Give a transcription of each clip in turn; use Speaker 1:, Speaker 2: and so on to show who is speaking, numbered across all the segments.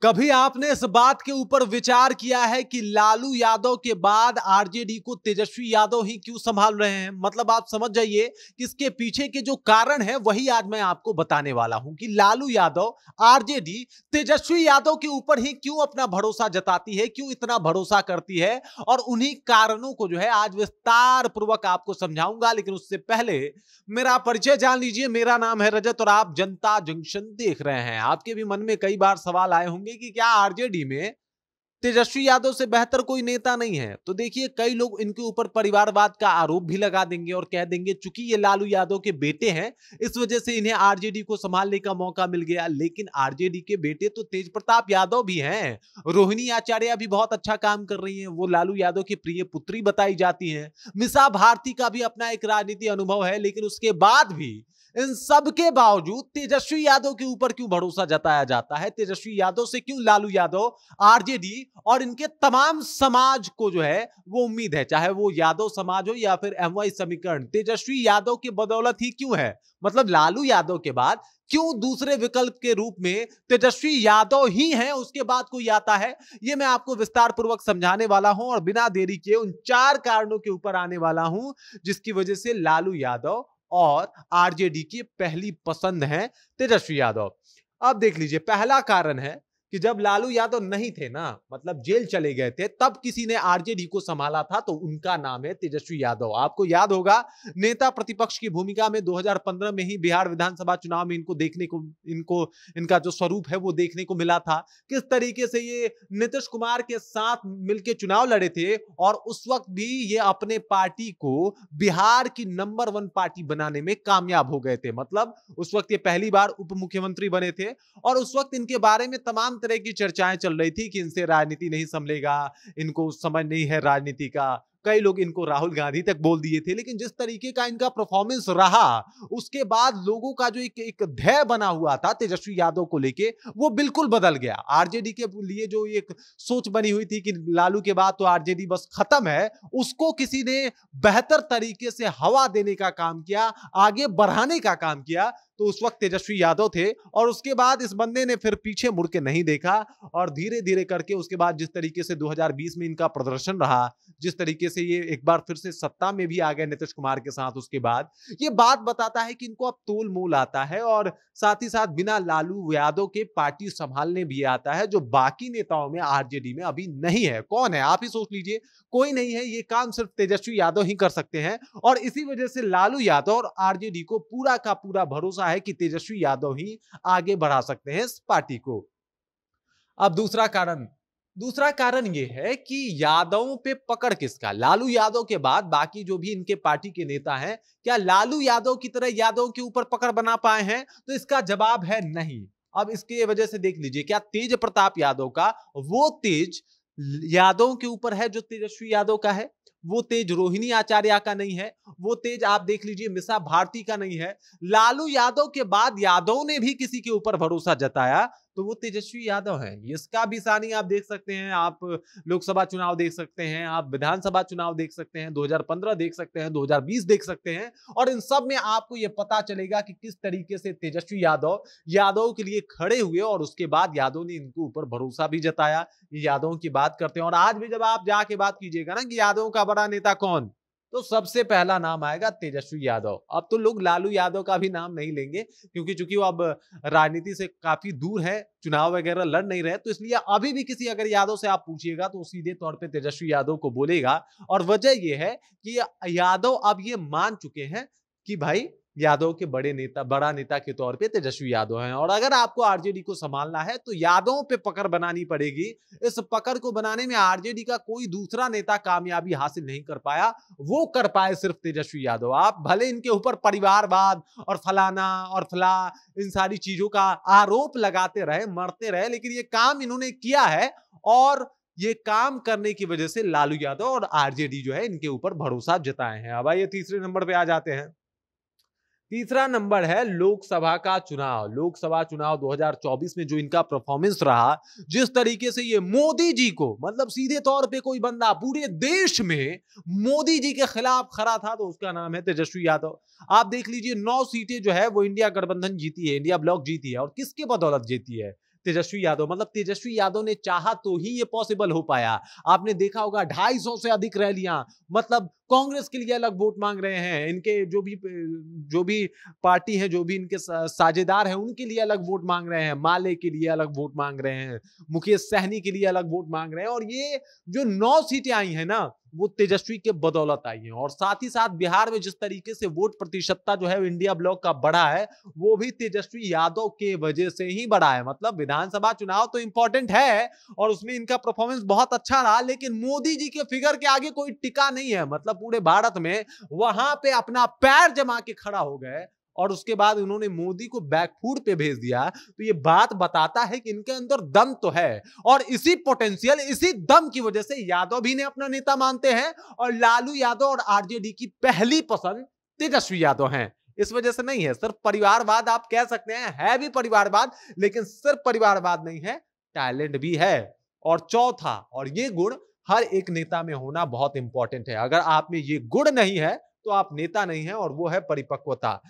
Speaker 1: कभी आपने इस बात के ऊपर विचार किया है कि लालू यादव के बाद आरजेडी को तेजस्वी यादव ही क्यों संभाल रहे हैं? मतलब आप समझ जाइए कि इसके पीछे के जो कारण है वही आज मैं आपको बताने वाला हूं कि लालू यादव, आरजेडी तेजस्वी यादव के ऊपर ही क्यों अपना भरोसा जताती है, क्यों इतना भरोसा करती है, और उन्हीं कारणों को जो है आज विस्तार पूर्वक आपको समझाऊंगा। लेकिन उससे पहले मेरा परिचय जान लीजिए। मेरा नाम है रजत और आप जनता जंक्शन देख रहे हैं। आपके भी मन में कई बार सवाल आए होंगे कि क्या आरजेडी में तेजस्वी यादव से बेहतर कोई नेता नहीं है? तो देखिए, कई लोग इनके ऊपर परिवारवाद का आरोप भी लगा देंगे और कह देंगे चूंकि ये लालू यादव के बेटे हैं इस वजह से इन्हें आरजेडी को संभालने का मौका मिल गया। लेकिन आरजेडी के बेटे तो तेज प्रताप यादव भी हैं। रोहिणी आचार्य भी बहुत अच्छा काम कर रही हैं, वो लालू यादव की प्रिय पुत्री बताई जाती हैं। मिसा भारती का भी अपना एक राजनीति अनुभव है। लेकिन उसके बाद भी, इन सब के बावजूद तेजस्वी यादव के ऊपर क्यों भरोसा जताया जाता है? तेजस्वी यादव से क्यों लालू यादव, आरजेडी और इनके तमाम समाज को जो है वो उम्मीद है, चाहे वो यादव समाज हो या फिर एमवाई समीकरण, तेजस्वी यादव की बदौलत ही क्यों है? मतलब लालू यादव के बाद क्यों दूसरे विकल्प के रूप में तेजस्वी यादव ही हैं, उसके बाद कोई आता है? ये मैं आपको विस्तार पूर्वक समझाने वाला हूं और बिना देरी के उन 4 कारणों के ऊपर आने वाला हूं जिसकी वजह से लालू यादव और आरजेडी की पहली पसंद है तेजस्वी यादव। अब देख लीजिए, पहला कारण है कि जब लालू यादव नहीं थे ना, मतलब जेल चले गए थे, तब किसी ने आरजेडी को संभाला था, तो उनका नाम है तेजस्वी यादव। आपको याद होगा, नेता प्रतिपक्ष की भूमिका में 2015 में ही बिहार विधानसभा चुनाव में इनका जो स्वरूप है वो देखने को मिला था। किस तरीके से ये नीतीश कुमार के साथ मिलकर चुनाव लड़े थे और उस वक्त भी ये अपने पार्टी को बिहार की नंबर 1 पार्टी बनाने में कामयाब हो गए थे। मतलब उस वक्त ये पहली बार उप मुख्यमंत्री बने थे और उस वक्त इनके बारे में तमाम तरह की चर्चाएं चल रही थी कि इनसे राजनीति नहीं संभलेगा, इनको समझ नहीं है राजनीति का। कई लोग इनको राहुल गांधी तक बोल दिए थे। लेकिन जिस तरीके का इनका परफॉर्मेंस रहा, उसके बाद लोगों का जो एक ध्येय बना हुआ था तेजस्वी यादव को लेके, वो बिल्कुल बदल गया। आरजेडी के लिए जो एक सोच बनी हुई थी कि लालू के बाद तो आरजेडी बस खत्म है, उसको किसी ने बेहतर तरीके से हवा देने का काम किया, आगे बढ़ाने का काम किया, तो उस वक्त तेजस्वी यादव थे। और उसके बाद इस बंदे ने फिर पीछे मुड़ के नहीं देखा और धीरे धीरे करके उसके बाद जिस तरीके से 2020 में इनका प्रदर्शन रहा, जिस तरीके से ये एक बार फिर से सत्ता में भी आ गए नीतीश कुमार के साथ, उसके बाद ये बात बताता है कि इनको अब तोल मोल आता है और साथ ही साथ बिना लालू यादव के पार्टी संभालने भी आता है, जो बाकी नेताओं में आरजेडी में अभी नहीं है। कौन है? आप ही सोच लीजिए, कोई नहीं है। ये काम सिर्फ तेजस्वी यादव ही कर सकते हैं और इसी वजह से लालू यादव और आरजेडी को पूरा का पूरा भरोसा है कि तेजस्वी यादव ही आगे बढ़ा सकते हैं इस पार्टी को। अब दूसरा कारण यह है कि यादवों पे पकड़ किसका? लालू यादव के बाद बाकी जो भी इनके पार्टी के नेता हैं, क्या लालू यादव की तरह यादव के ऊपर पकड़ बना पाए हैं? तो इसका जवाब है नहीं। अब इसके वजह से देख लीजिए, क्या तेज प्रताप यादव का वो तेज यादव के ऊपर है जो तेजस्वी यादव का है? वो तेज रोहिणी आचार्य का नहीं है। वो तेज आप देख लीजिए मिसा भारती का नहीं है। लालू यादव के बाद यादव ने भी किसी के ऊपर भरोसा जताया तो वो तेजस्वी यादव है। इसका भी सानी आप देख सकते हैं। आप लोकसभा चुनाव देख सकते हैं, आप विधानसभा चुनाव देख सकते हैं, 2015 देख सकते हैं, 2020 देख सकते हैं, और इन सब में आपको यह पता चलेगा कि किस तरीके से तेजस्वी यादव के लिए खड़े हुए और उसके बाद यादव ने इनके ऊपर भरोसा भी जताया। यादव की बात करते हैं और आज भी जब आप जाके बात कीजिएगा ना कि यादव का बड़ा नेता कौन, तो सबसे पहला नाम आएगा तेजस्वी यादव। अब तो लोग लालू यादव का भी नाम नहीं लेंगे क्योंकि चूंकि वो अब राजनीति से काफी दूर है, चुनाव वगैरह लड़ नहीं रहे, तो इसलिए अभी भी किसी अगर यादव से आप पूछिएगा तो सीधे तौर पे तेजस्वी यादव को बोलेगा। और वजह यह है कि यादव अब ये मान चुके हैं कि भाई यादव के बड़ा नेता के तौर पे तेजस्वी यादव हैं। और अगर आपको आरजेडी को संभालना है तो यादवों पे पकड़ बनानी पड़ेगी। इस पकड़ को बनाने में आरजेडी का कोई दूसरा नेता कामयाबी हासिल नहीं कर पाया, वो कर पाए सिर्फ तेजस्वी यादव। आप भले इनके ऊपर परिवारवाद और फलाना और फला इन सारी चीजों का आरोप लगाते रहे, मरते रहे, लेकिन ये काम इन्होंने किया है और ये काम करने की वजह से लालू यादव और आरजेडी जो है इनके ऊपर भरोसा जताए हैं। अब आइए तीसरे नंबर पे आ जाते हैं। तीसरा नंबर है लोकसभा का चुनाव। लोकसभा चुनाव 2024 में जो इनका परफॉर्मेंस रहा, जिस तरीके से ये मोदी जी को, मतलब सीधे तौर पे कोई बंदा पूरे देश में मोदी जी के खिलाफ खड़ा था तो उसका नाम है तेजस्वी यादव। आप देख लीजिए 9 सीटें जो है वो इंडिया गठबंधन जीती है, इंडिया ब्लॉक जीती है। और किसके बदौलत जीती है? तेजस्वी यादव। मतलब तेजस्वी यादव ने चाहा तो ही ये पॉसिबल हो पाया। आपने देखा होगा 250 से अधिक रैलियां, मतलब कांग्रेस के लिए अलग वोट मांग रहे हैं, इनके जो भी पार्टी है, जो भी इनके साझेदार हैं, उनके लिए अलग वोट मांग रहे हैं, माले के लिए अलग वोट मांग रहे हैं, मुकेश सहनी के लिए अलग वोट मांग रहे हैं। और ये जो 9 सीटें आई हैं ना, वो तेजस्वी के बदौलत आई हैं। और साथ ही साथ बिहार में जिस तरीके से वोट प्रतिशतता जो है इंडिया ब्लॉक का बढ़ा है, वो भी तेजस्वी यादव के वजह से ही बढ़ा है। मतलब विधानसभा चुनाव तो इंपॉर्टेंट है और उसमें इनका परफॉर्मेंस बहुत अच्छा रहा, लेकिन मोदी जी के फिगर के आगे कोई टिका नहीं है। मतलब पूरे भारत में वहां पे अपना पैर जमा के खड़ा हो गए और उसके बाद उन्होंने मोदी को बैकफुट पे भेज दिया। तो ये बात बताता है कि इनके अंदर दम तो है, और इसी पोटेंशियल, इसी दम की वजह से यादव भी ने अपना नेता मानते हैं और लालू यादव और आरजेडी की पहली पसंद तेजस्वी यादव हैं। इस वजह से नहीं है, सिर्फ परिवारवाद आप कह सकते हैं, है भी परिवारवाद, लेकिन सिर्फ परिवारवाद नहीं है, टैलेंट भी है। और चौथा, और ये गुण हर एक नेता में होना बहुत इंपॉर्टेंट है। अगर आप में ये गुण नहीं है तो आप नेता नहीं है, और वो है परिपक्वता।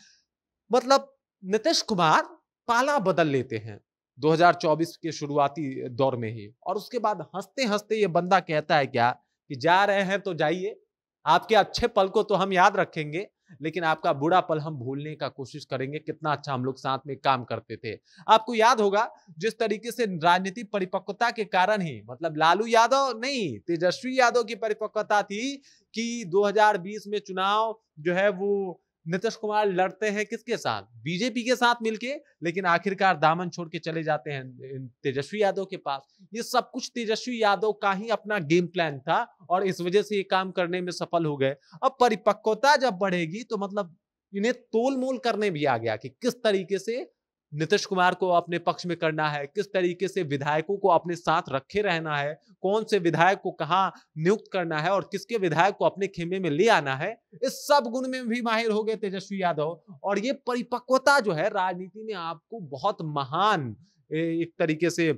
Speaker 1: मतलब नीतीश कुमार पाला बदल लेते हैं 2024 के शुरुआती दौर में ही, और उसके बाद हंसते हंसते ये बंदा कहता है क्या कि जा रहे हैं तो जाइए, आपके अच्छे पल को तो हम याद रखेंगे, लेकिन आपका बुरा पल हम भूलने का कोशिश करेंगे। कितना अच्छा हम लोग साथ में काम करते थे। आपको याद होगा जिस तरीके से राजनीतिक परिपक्वता के कारण ही, मतलब लालू यादव नहीं, तेजस्वी यादव की परिपक्वता थी कि 2020 में चुनाव जो है वो नीतीश कुमार लड़ते हैं किसके साथ, बीजेपी के साथ मिलके, लेकिन आखिरकार दामन छोड़ के चले जाते हैं तेजस्वी यादव के पास। ये सब कुछ तेजस्वी यादव का ही अपना गेम प्लान था और इस वजह से ये काम करने में सफल हो गए। अब परिपक्वता जब बढ़ेगी तो मतलब इन्हें तोल मोल करने भी आ गया कि किस तरीके से नीतीश कुमार को अपने पक्ष में करना है, किस तरीके से विधायकों को अपने साथ रखे रहना है, कौन से विधायक को कहां नियुक्त करना है और किसके विधायक को अपने खेमे में ले आना है। इस सब गुण में भी माहिर हो गए तेजस्वी यादव। और ये परिपक्वता जो है राजनीति में आपको बहुत महान एक तरीके से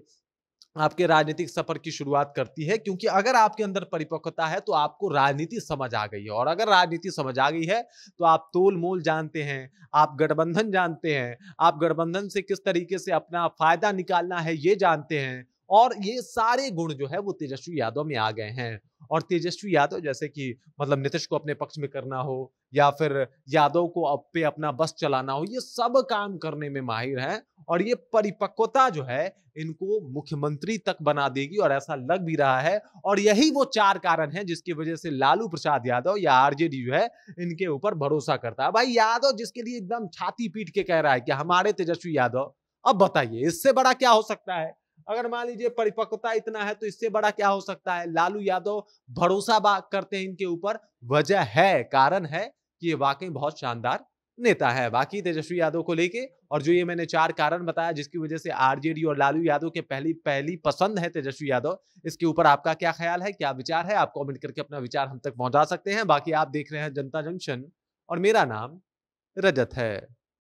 Speaker 1: आपके राजनीतिक सफर की शुरुआत करती है, क्योंकि अगर आपके अंदर परिपक्वता है तो आपको राजनीति समझ आ गई है, और अगर राजनीति समझ आ गई है तो आप तोल मोल जानते हैं, आप गठबंधन जानते हैं, आप गठबंधन से किस तरीके से अपना फायदा निकालना है ये जानते हैं। और ये सारे गुण जो है वो तेजस्वी यादव में आ गए हैं। और तेजस्वी यादव जैसे कि मतलब नीतीश को अपने पक्ष में करना हो या फिर यादव को पे अपना बस चलाना हो, ये सब काम करने में माहिर हैं। और ये परिपक्वता जो है इनको मुख्यमंत्री तक बना देगी, और ऐसा लग भी रहा है। और यही वो 4 कारण हैं जिसकी वजह से लालू प्रसाद यादव या आरजेडी जो है इनके ऊपर भरोसा करता है। भाई यादव जिसके लिए एकदम छाती पीट के कह रहा है कि हमारे तेजस्वी यादव, अब बताइए इससे बड़ा क्या हो सकता है। अगर मान लीजिए परिपक्वता इतना है तो इससे बड़ा क्या हो सकता है। लालू यादव भरोसा करते हैं इनके ऊपर, वजह है, कारण है कि ये वाकई बहुत शानदार नेता है। बाकी तेजस्वी यादव को लेके, और जो ये मैंने 4 कारण बताया जिसकी वजह से आरजेडी और लालू यादव के पहली पसंद है तेजस्वी यादव, इसके ऊपर आपका क्या ख्याल है, क्या विचार है? आप कमेंट करके अपना विचार हम तक पहुंचा सकते हैं। बाकी आप देख रहे हैं जनता जंक्शन और मेरा नाम रजत है।